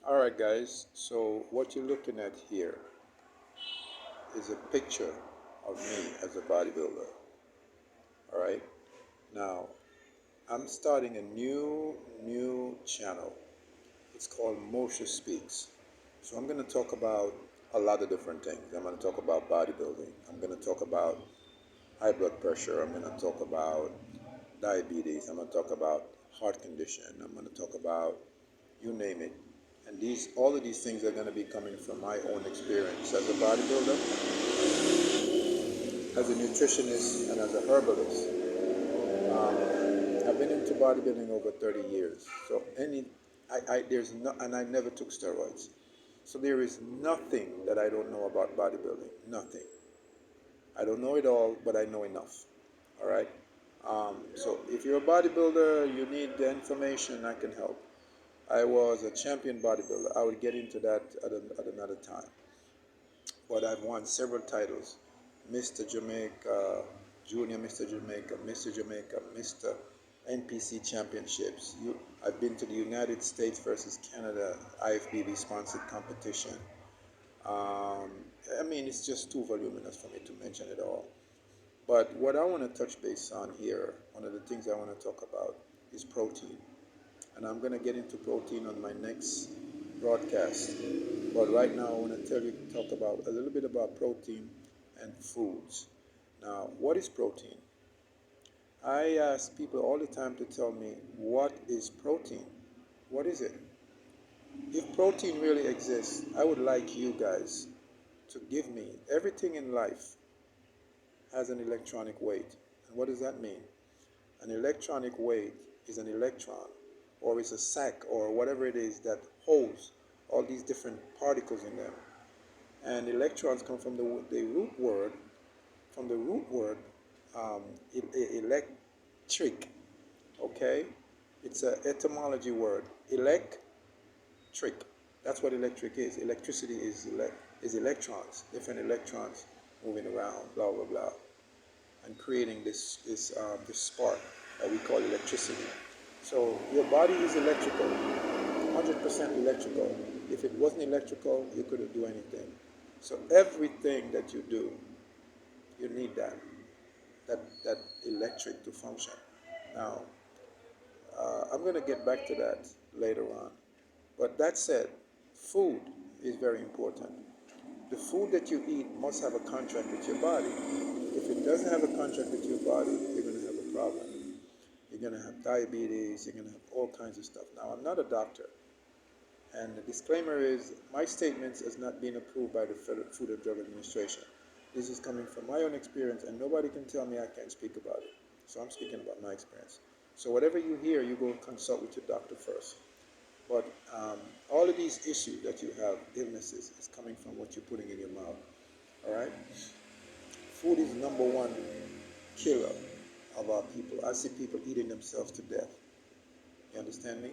Alright guys, so what you're looking at here is a picture of me as a bodybuilder. Alright, now I'm starting a new channel. It's called Moshe Speaks. So I'm going to talk about a lot of different things. I'm going to talk about bodybuilding. I'm going to talk about high blood pressure. I'm going to talk about diabetes. I'm going to talk about heart condition. I'm going to talk about you name it. And all of these things are going to be coming from my own experience as a bodybuilder, as a nutritionist, and as a herbalist. I've been into bodybuilding over 30 years. So there's no, and I never took steroids. So there is nothing that I don't know about bodybuilding. Nothing. I don't know it all, but I know enough. All right. So if you're a bodybuilder, you need the information, I can help. I was a champion bodybuilder. I would get into that at another time. But I've won several titles: Mr. Jamaica, Junior Mr. Jamaica, Mr. NPC Championships. I've been to the United States versus Canada IFBB sponsored competition. I mean, it's just too voluminous for me to mention it all. But what I want to touch base on here, one of the things I want to talk about is protein. And I'm going to get into protein on my next broadcast. But right now, I want to talk about a little bit about protein and foods. Now, what is protein? I ask people all the time to tell me, what is protein? What is it? If protein really exists, I would like you guys to give me everything in life has an electronic weight. And what does that mean? An electronic weight is an electron, or is a sac, or whatever it is that holds all these different particles in them. And electrons come from the root word, from the root word electric. Okay, it's an etymology word. Electric. That's what electric is. Electricity is electrons, different electrons moving around, blah blah blah, and creating this spark that we call electricity. So your body is electrical, 100% electrical. If it wasn't electrical, you couldn't do anything. So everything that you do, you need that electric to function. Now, I'm going to get back to that later on. But that said, food is very important. The food that you eat must have a contract with your body. If it doesn't have a contract with your body, you're going to have a problem. You're going to have diabetes, you're going to have all kinds of stuff. Now, I'm not a doctor. And the disclaimer is, my statements has not been approved by the Food and Drug Administration. This is coming from my own experience, and nobody can tell me I can't speak about it. So I'm speaking about my experience. So whatever you hear, you go consult with your doctor first. But all of these issues that you have, illnesses, is coming from what you're putting in your mouth. All right? Food is number one killer of our people. I see people eating themselves to death. You understand me?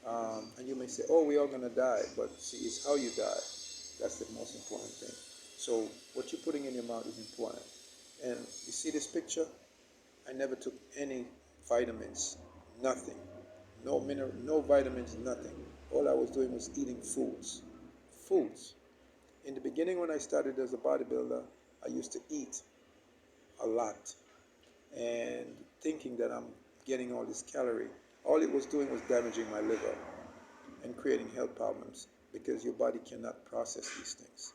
And you may say, oh, we're all going to die. But see, it's how you die. That's the most important thing. So what you're putting in your mouth is important. And you see this picture? I never took any vitamins, nothing. No mineral, no vitamins, nothing. All I was doing was eating foods. Foods. In the beginning, when I started as a bodybuilder, I used to eat a lot and thinking that I'm getting all this calorie. All it was doing was damaging my liver and creating health problems because your body cannot process these things.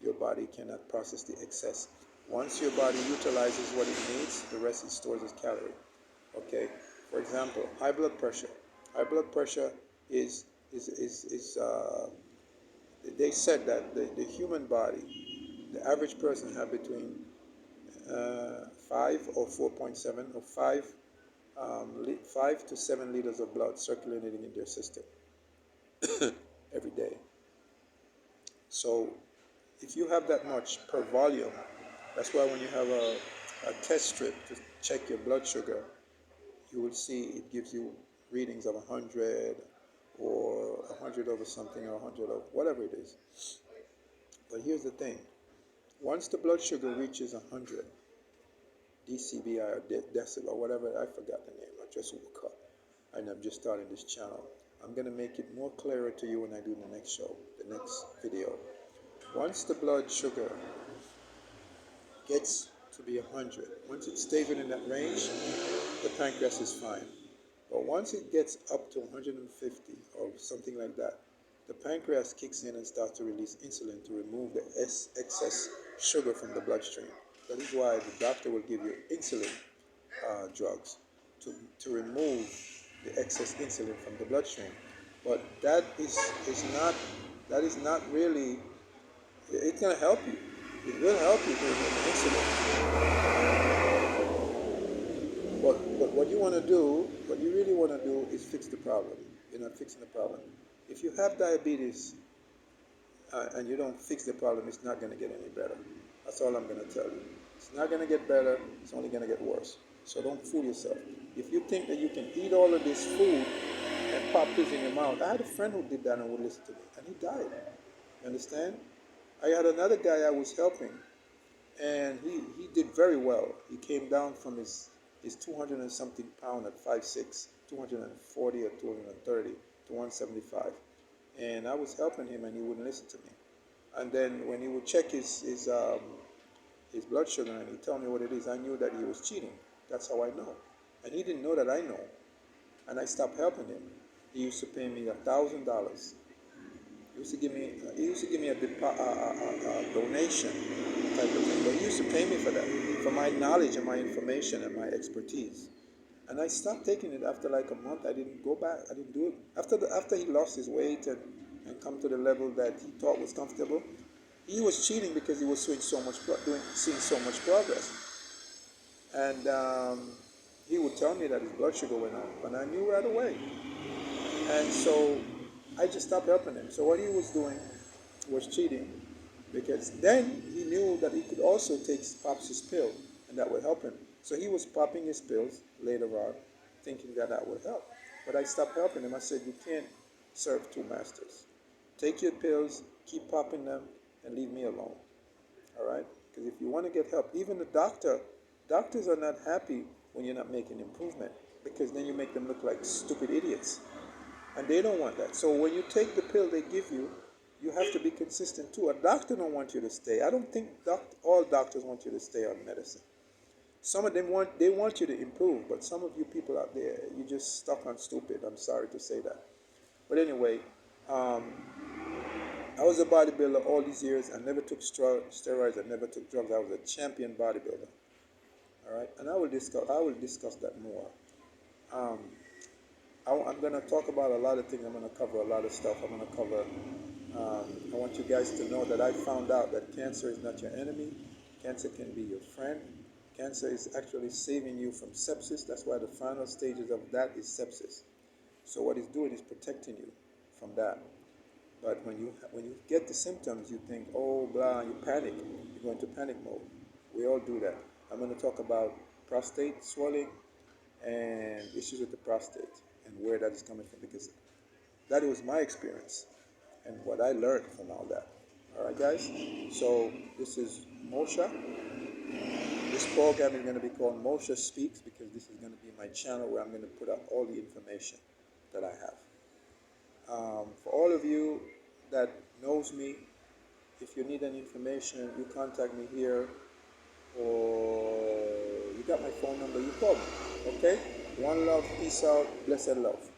Your body cannot process the excess. Once your body utilizes what it needs, the rest it stores as calorie. Okay. For example, high blood pressure. High blood pressure is they said that the human body, the average person have between 5 or 4.7 or 5 to 7 liters of blood circulating in their system every day. So if you have that much per volume, that's why when you have a test strip to check your blood sugar, you will see it gives you readings of 100 or 100 over something or 100 over whatever it is. But here's the thing. Once the blood sugar reaches 100 dCBI or decibel or whatever, I forgot the name. I just woke up and I'm just starting this channel. I'm going to make it more clearer to you when I do the next show, the next video. Once the blood sugar gets to be 100, once it stays within that range, the pancreas is fine. But once it gets up to 150 or something like that, the pancreas kicks in and starts to release insulin to remove the excess sugar from the bloodstream. That is why the doctor will give you insulin drugs to remove the excess insulin from the bloodstream. But that is not really. It's gonna help you. It will help you to remove the insulin. But what you want to do, what you really want to do, is fix the problem. You're not fixing the problem. If you have diabetes and you don't fix the problem, it's not going to get any better. That's all I'm going to tell you. It's not going to get better. It's only going to get worse. So don't fool yourself. If you think that you can eat all of this food and pop pills in your mouth, I had a friend who did that and would listen to me, and he died. You understand? I had another guy I was helping, and he did very well. He came down from his 200 and something pound at 5'6", 240 or 230 to 175. And I was helping him and he wouldn't listen to me. And then when he would check his blood sugar and he'd tell me what it is, I knew that he was cheating. That's how I know. And he didn't know that I know. And I stopped helping him. He used to pay me $1,000. He used to give me a donation type of thing, but he used to pay me for that, for my knowledge and my information and my expertise. And I stopped taking it after like a month. I didn't go back. I didn't do it after he lost his weight and come to the level that he thought was comfortable. He was cheating because he was seeing so much progress. And he would tell me that his blood sugar went up, and I knew right away. And so I just stopped helping him. So what he was doing was cheating, because then he knew that he could also pop his pill, and that would help him. So he was popping his pills later on, thinking that would help. But I stopped helping him. I said, you can't serve two masters. Take your pills, keep popping them, and leave me alone. All right? Because if you want to get help, even the doctors are not happy when you're not making improvement, because then you make them look like stupid idiots. And they don't want that. So when you take the pill they give you, you have to be consistent too. A doctor don't want you to stay. I don't think all doctors want you to stay on medicine. Some of them want you to improve, but some of you people out there, you just stuck on stupid. I'm sorry to say that. But anyway, I was a bodybuilder all these years. I never took steroids. I never took drugs. I was a champion bodybuilder. All right, and I will discuss that more. I'm going to talk about a lot of things. I'm going to cover a lot of stuff. I'm going to cover. I want you guys to know that I found out that cancer is not your enemy. Cancer can be your friend. Cancer is actually saving you from sepsis. That's why the final stages of that is sepsis. So what it's doing is protecting you from that. But when you get the symptoms, you think, oh, blah, you panic. You go into panic mode. We all do that. I'm going to talk about prostate swelling and issues with the prostate and where that is coming from, because that was my experience and what I learned from all that. All right, guys? So this is Moshe. This program is going to be called Moshe Speaks, because this is going to be my channel where I'm going to put out all the information that I have. For all of you that knows me, if you need any information, you contact me here, or you got my phone number, you call me. Okay? One love, peace out, blessed love.